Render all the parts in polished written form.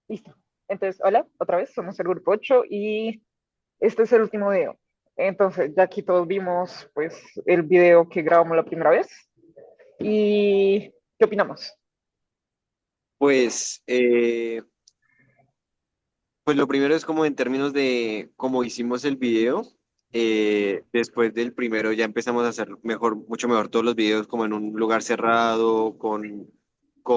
Listo. Entonces, hola, otra vez, somos el grupo 8 y este es el último video. Entonces, ya aquí todos vimos pues el video que grabamos la primera vez. ¿Y qué opinamos? Pues, pues lo primero es como en términos de cómo hicimos el video. Después del primero ya empezamos a hacer mejor, mucho mejor todos los videos como en un lugar cerrado, con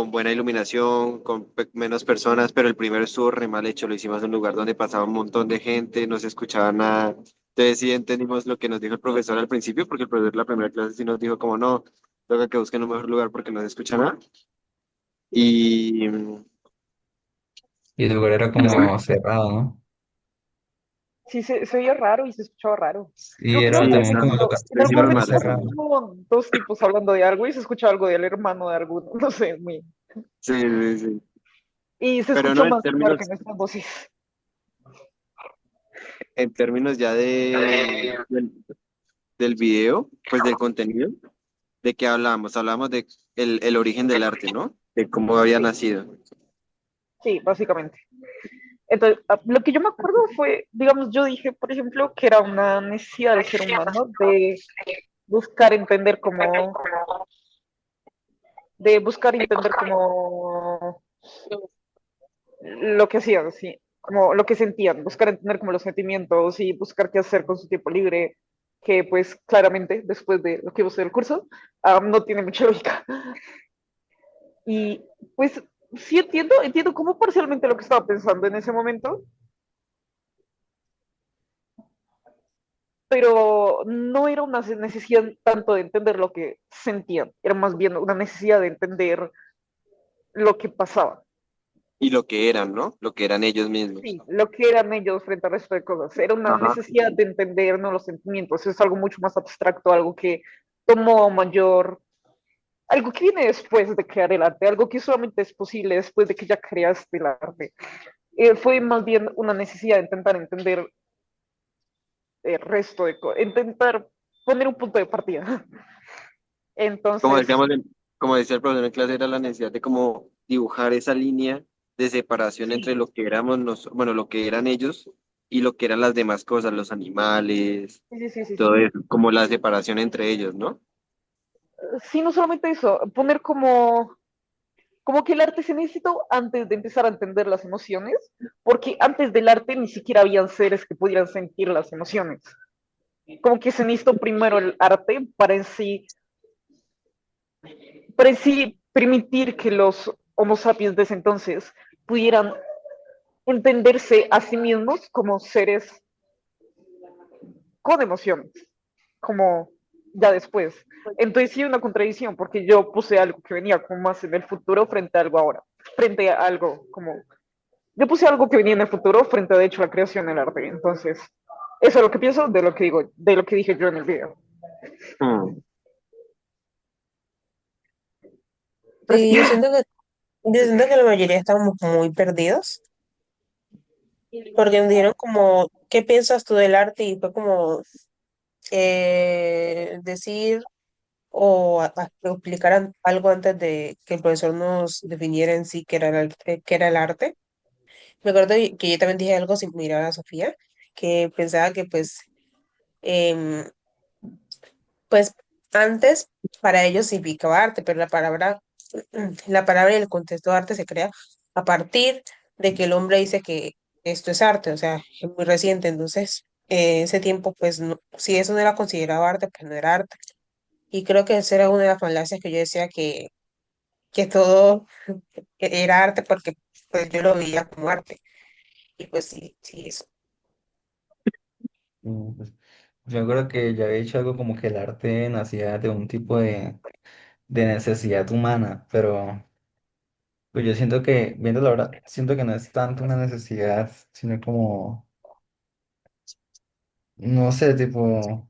buena iluminación, con menos personas, pero el primero estuvo re mal hecho, lo hicimos en un lugar donde pasaba un montón de gente, no se escuchaba nada. Entonces sí entendimos lo que nos dijo el profesor al principio, porque el profesor la primera clase sí nos dijo como no, toca que busquen un mejor lugar porque no se escucha nada. Y Y el lugar era como cerrado, ¿no? Sí, se oía raro y se escuchaba raro. Y Creo era que sí, también está, como un lugar, en sí algún iba como momento mal. cerrado. como dos tipos hablando de algo y se escuchaba algo del hermano de alguno, no sé, muy... Sí, sí, sí. Y se Pero escuchó no, más claro que nuestras voces. en términos ya del video, pues del contenido, ¿de qué hablábamos? Hablábamos de el origen del arte, ¿no? De cómo había Sí, nacido. sí, básicamente. Entonces, lo que yo me acuerdo fue, digamos, yo dije, por ejemplo, que era una necesidad del ser humano buscar entender cómo, de buscar entender cómo lo que hacían, sí, como lo que sentían, buscar entender como los sentimientos y buscar qué hacer con su tiempo libre, que pues claramente, después de lo que vimos en el curso, no tiene mucha lógica. Y pues sí entiendo como parcialmente lo que estaba pensando en ese momento, pero no era una necesidad tanto de entender lo que sentían, era más bien una necesidad de entender lo que pasaba. Y lo que eran, ¿no? Lo que eran ellos mismos. Sí, lo que eran ellos frente al resto de cosas. Era una Ajá. necesidad de entender no los sentimientos. Es algo mucho más abstracto, algo que tomó mayor, algo que viene después de crear el arte, algo que solamente es posible después de que ya creaste el arte. Fue más bien una necesidad de intentar entender el resto de cosas, intentar poner un punto de partida. Como Entonces, decíamos, como decía el profesor en clase, era la necesidad de como dibujar esa línea de separación entre sí, lo que éramos, bueno, lo que eran ellos y lo que eran las demás cosas, los animales, sí. todo eso, como la separación entre ellos, ¿no? Sí, no solamente eso, poner como que el arte se necesitó antes de empezar a entender las emociones, porque antes del arte ni siquiera habían seres que pudieran sentir las emociones. Como que se necesitó primero el arte para en sí permitir que los Homo sapiens de ese entonces pudieran entenderse a sí mismos como seres con emociones, como ya después. Entonces sí hay una contradicción, porque yo puse algo que venía como más en el futuro frente a algo ahora, frente a algo como yo puse algo que venía en el futuro frente a, de hecho, la creación del arte. Entonces, eso es lo que pienso de lo que digo, de lo que dije yo en el video. Mm. Pero sí, Sí, yo siento que la mayoría estábamos muy perdidos, porque nos dijeron como, ¿qué piensas tú del arte? Y fue como decir o explicar algo antes de que el profesor nos definiera en sí qué era el arte. Me acuerdo que yo también dije algo similar a Sofía, que pensaba que em, pues antes para ellos significaba arte, pero la palabra y el contexto de arte se crea a partir de que el hombre dice que esto es arte, o sea, es muy reciente, entonces ese tiempo, pues si eso no era considerado arte, pues no era arte. Y creo que esa era una de las falacias que yo decía que todo era arte porque pues yo lo veía como arte. Y pues sí, sí, eso. Pues, yo me acuerdo que ya había dicho algo como que el arte nacía de un tipo de necesidad humana, pero pues yo siento que, viendo la verdad, siento que no es tanto una necesidad, sino como, no sé, tipo,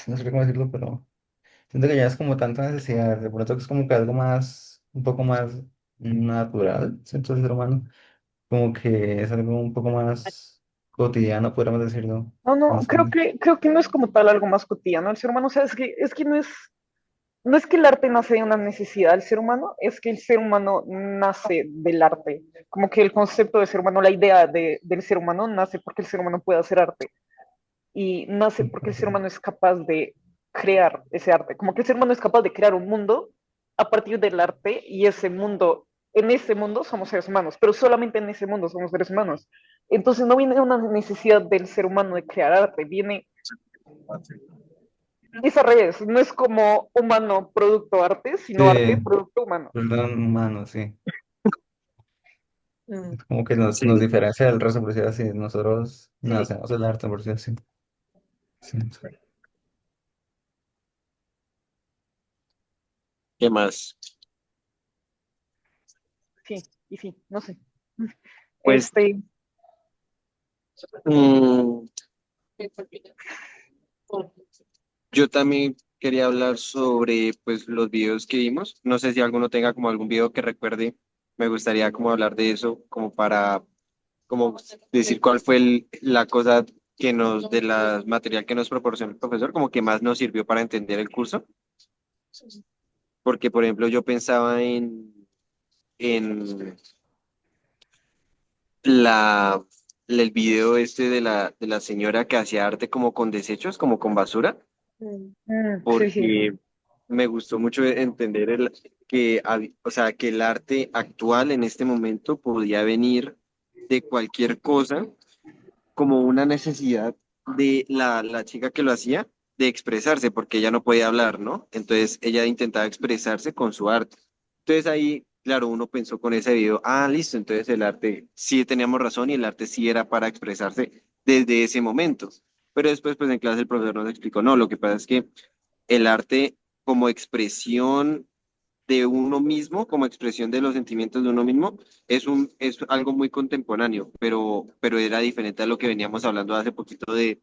no sé cómo decirlo, pero siento que ya es como tanta necesidad, de pronto que es como que algo más, un poco más natural, siento el ser humano, como que es algo un poco más cotidiano, podríamos decirlo, no, más creo que no es como tal algo más cotidiano. El ser humano, o sea, es que no es, no es que el arte nace de una necesidad del ser humano, es que el ser humano nace del arte. Como que el concepto de ser humano, la idea del ser humano nace porque el ser humano puede hacer arte. Y nace porque el ser humano es capaz de crear ese arte. Como que el ser humano es capaz de crear un mundo a partir del arte y ese mundo, en ese mundo somos seres humanos, pero solamente en ese mundo somos seres humanos. Entonces no viene una necesidad del ser humano de crear arte, viene es al revés, no es como humano producto arte, sino arte Sí, producto humano. perdón, humano, sí. Mm. Es como que nos Sí, diferencia del resto, por decir así. Nosotros Sí, nacemos el arte, por decir así. Sí. ¿qué más? sí, y sí, no sé. Pues Este, mm, yo también quería hablar sobre pues los videos que vimos. No sé si alguno tenga como algún video que recuerde. Me gustaría como hablar de eso, como para como decir cuál fue la cosa que nos, de la material que nos proporcionó el profesor, como que más nos sirvió para entender el curso. Porque, por ejemplo, yo pensaba en la, el video este de la señora que hacía arte como con desechos, como con basura, Mm. sí, sí. porque me gustó mucho entender o sea, que el arte actual en este momento podía venir de cualquier cosa como una necesidad de la chica que lo hacía de expresarse, porque ella no podía hablar, ¿no? Entonces ella intentaba expresarse con su arte. Entonces ahí, claro, uno pensó con ese video, ah, listo, entonces el arte sí teníamos razón y el arte sí era para expresarse desde ese momento. Pero después, pues en clase el profesor nos explicó, no, lo que pasa es que el arte como expresión de uno mismo, como expresión de los sentimientos de uno mismo, es algo muy contemporáneo, pero era diferente a lo que veníamos hablando hace poquito de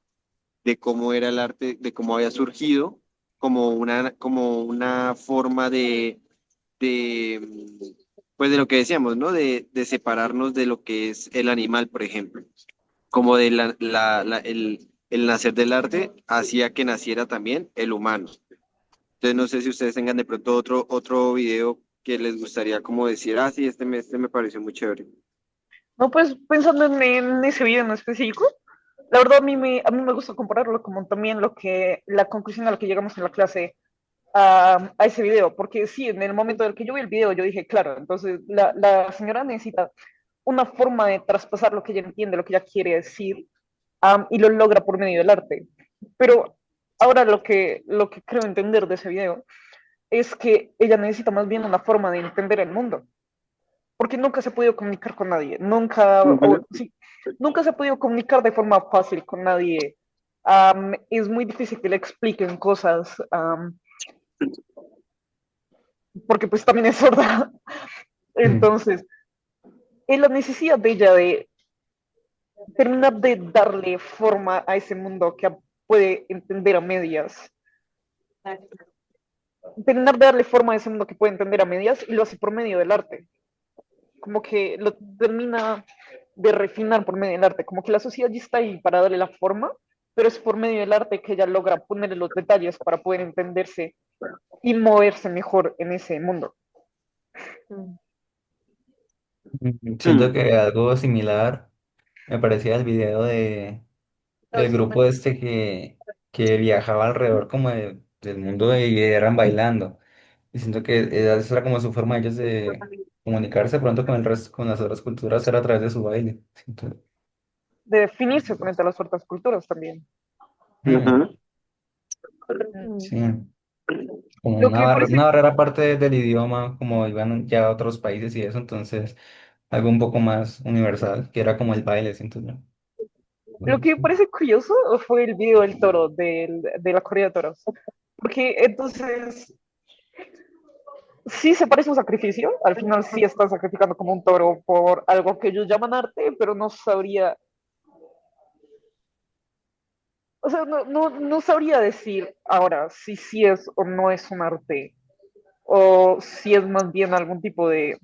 cómo era el arte, de cómo había surgido como una forma de, pues de lo que decíamos, ¿no? De separarnos de lo que es el animal, por ejemplo, como de el nacer del arte hacía que naciera también el humano. Entonces no sé si ustedes tengan de pronto otro video que les gustaría como decir, ah, sí, este me pareció muy chévere. No, pues pensando en ese video en específico, la verdad a mí me gusta compararlo como también la conclusión a la que llegamos en la clase a ese video, porque sí, en el momento en el que yo vi el video, yo dije, claro, entonces la señora necesita una forma de traspasar lo que ella entiende, lo que ella quiere decir, y lo logra por medio del arte. Pero ahora lo que creo entender de ese video es que ella necesita más bien una forma de entender el mundo, porque nunca se ha podido comunicar con nadie, Ujú. sí, nunca se ha podido comunicar de forma fácil con nadie. Es muy difícil que le expliquen cosas, porque pues también es sorda. Mm. Entonces, es la necesidad de ella de terminar de darle forma a ese mundo que puede entender a medias, terminar de darle forma a ese mundo que puede entender a medias y lo hace por medio del arte, como que lo termina de refinar por medio del arte, como que la sociedad ya está ahí para darle la forma, pero es por medio del arte que ella logra ponerle los detalles para poder entenderse y moverse mejor en ese mundo. Mm. Siento Mm. que algo similar me parecía el video del grupo este que viajaba alrededor como del mundo y eran bailando. Y siento que esa era como su forma de ellos de comunicarse pronto con el resto, con las otras culturas, era a través de su baile. Siento. De definirse frente a las otras culturas también. Mm, Ujú. Mm. sí, como Lo que me parece una barrera aparte del idioma, como iban ya a otros países y eso, entonces algo un poco más universal, que era como el baile, siento yo. Lo que me parece curioso fue el video del toro, de la corrida de toros. Porque entonces, sí se parece un sacrificio, al final sí están sacrificando como un toro por algo que ellos llaman arte, pero no sabría, o sea, no sabría decir ahora si sí es o no es un arte, o si es más bien algún tipo de...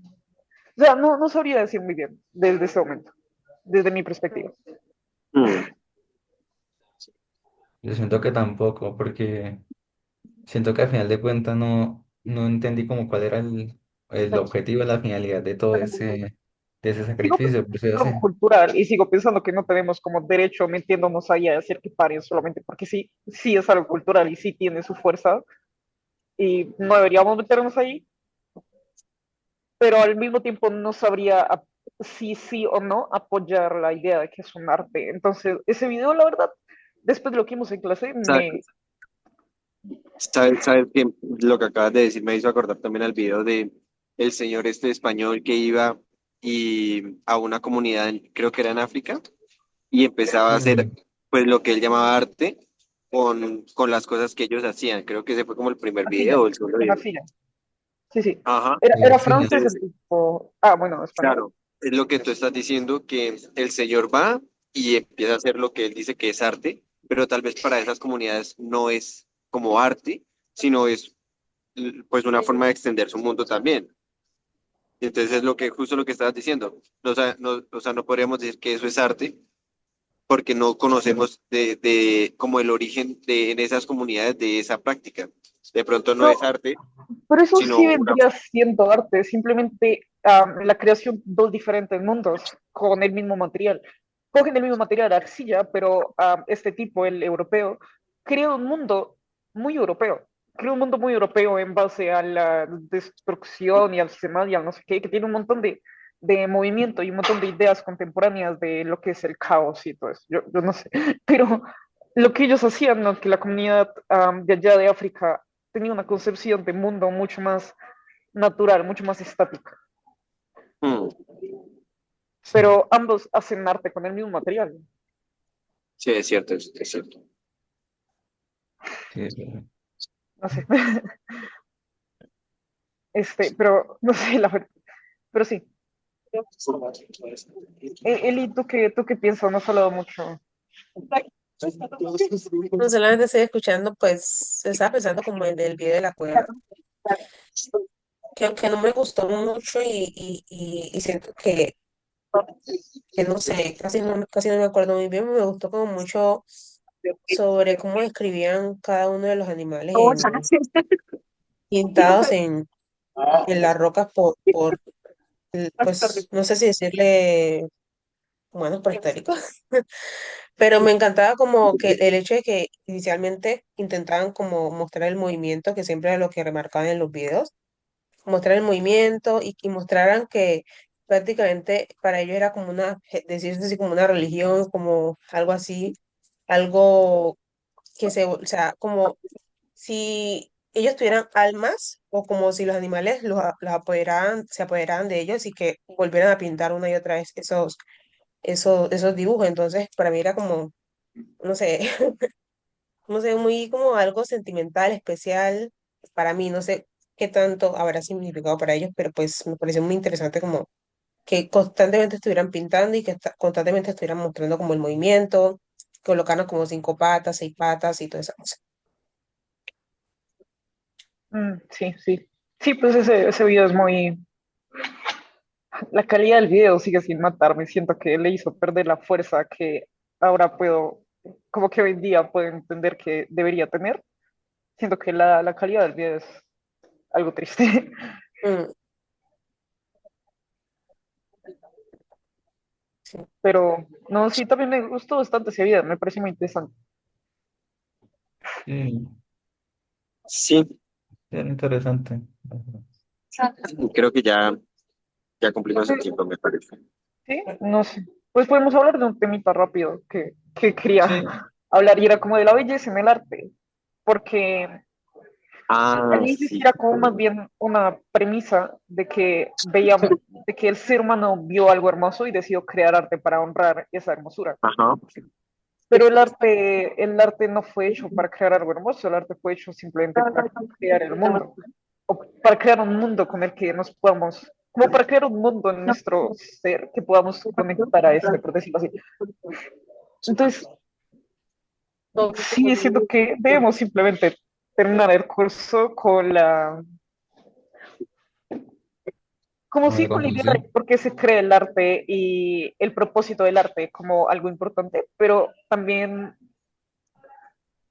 O sea, no sabría decir muy bien desde ese momento, desde mi perspectiva. Mm. Yo siento que tampoco, porque siento que al final de cuentas no entendí como cuál era el objetivo, la finalidad de ese Sigo sacrificio, pensando por que es decirlo algo así. cultural y sigo pensando que no tenemos como derecho metiéndonos ahí a decir que paren solamente porque sí, sí es algo cultural y sí tiene su fuerza y no deberíamos meternos ahí, pero al mismo tiempo no sabría si sí o no apoyar la idea de que es un arte. Entonces, ese video, la verdad, después de lo que vimos en clase, ¿Sabes, sabes que lo que acabas de decir me hizo acordar también al video de el señor este español que iba y a una comunidad, creo que era en África, y empezaba a hacer Sí, pues lo que él llamaba arte con las cosas que ellos hacían. Creo que ese fue como el primer arcilla, video o el segundo con video. arcilla. Sí, sí. Ajá. sí, Era arcilla. francés el Entonces, tipo. Ah, bueno, español. claro, es lo que tú estás diciendo, que el señor va y empieza a hacer lo que él dice que es arte, pero tal vez para esas comunidades no es como arte, sino es pues una forma de extender su mundo también. Entonces es lo que, justo lo que estabas diciendo. O sea, no podríamos decir que eso es arte porque no conocemos de como el origen de en esas comunidades de esa práctica. De pronto no es No, arte, pero eso sino sí una... vendría siendo arte, simplemente la creación de dos diferentes mundos con el mismo material. Cogen el mismo material, la arcilla, pero este tipo, el europeo, crea un mundo muy europeo. Crea un mundo muy europeo en base a la destrucción y al sistema y al no sé qué, que tiene un montón de movimiento y un montón de ideas contemporáneas de lo que es el caos y todo eso. Yo no sé, pero lo que ellos hacían, ¿no? Que la comunidad de allá de África tenía una concepción de mundo mucho más natural, mucho más estática. Mm, Sí, Pero ambos hacen arte con el mismo material. sí, es cierto, es cierto. sí, es verdad. No sé. Pero no sé, la verdad. Pero sí. Eli, ¿tú qué piensas? No has hablado mucho. No solamente estoy escuchando, pues estaba pensando como en el video de la cueva, que aunque no me gustó mucho y siento que no sé, casi no me acuerdo muy bien, me gustó como mucho sobre cómo describían cada uno de los animales pintados en las rocas pues, no sé si decirle humanos prehistóricos, pero me encantaba como que el hecho de que inicialmente intentaban como mostrar el movimiento, que siempre era lo que remarcaban en los videos, mostrar el movimiento y mostraran que prácticamente para ellos era como decirse así como una religión, como algo así, algo o sea, como si ellos tuvieran almas o como si los animales se apoderaran de ellos y que volvieran a pintar una y otra vez esos dibujos. Entonces, para mí era como, no sé, no sé, muy como algo sentimental, especial para mí, no sé qué tanto habrá significado para ellos, pero pues me pareció muy interesante como que constantemente estuvieran pintando y que constantemente estuvieran mostrando como el movimiento, colocarnos como cinco patas, seis patas y toda esa cosa. Sí, sí. Sí, pues ese video es muy... La calidad del video sigue sin matarme. Siento que le hizo perder la fuerza que ahora puedo, como que hoy en día puedo entender que debería tener. Siento que la calidad del video es algo triste. Mm, sí. Pero no, sí, también me gustó bastante ese video. Me pareció muy interesante. Sí, Sí, era interesante. creo que ya cumplimos el tiempo, me parece. Sí, no sé. Pues podemos hablar de un temita rápido que quería Sí, hablar y era como de la belleza en el arte. Porque al Ah, inicio sí sí. era como más bien una premisa de que el ser humano vio algo hermoso y decidió crear arte para honrar esa hermosura. Ajá. Pero el arte no fue hecho para crear algo hermoso, el arte fue hecho simplemente para crear el mundo, o para crear un mundo con el que nos podamos, como para crear un mundo en nuestro ser que podamos conectar a este, por decirlo así. Entonces, sí, siento que debemos simplemente terminar el curso con como como sí, la con la idea de conclusión. por qué se cree el arte y el propósito del arte como algo importante, pero también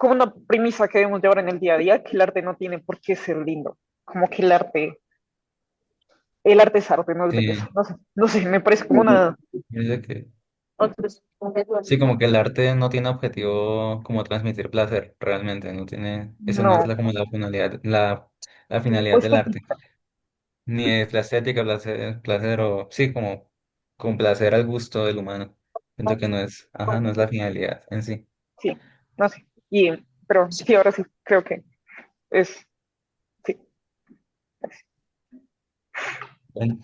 como una premisa que debemos llevar en el día a día, que el arte no tiene por qué ser lindo, como que el arte es arte, no es belleza. Sí, No sé, no sé, me parece como una... dice que Otros. sí, como que el arte no tiene objetivo como transmitir placer, realmente, no tiene, esa no es No, la, como la finalidad, la finalidad pues del arte, ni es la estética, placer o, sí, como complacer al gusto del humano. Siento que no es, ajá, no es la finalidad en sí. sí, no sé. Pero sí, ahora sí, creo que es, sí. Bueno,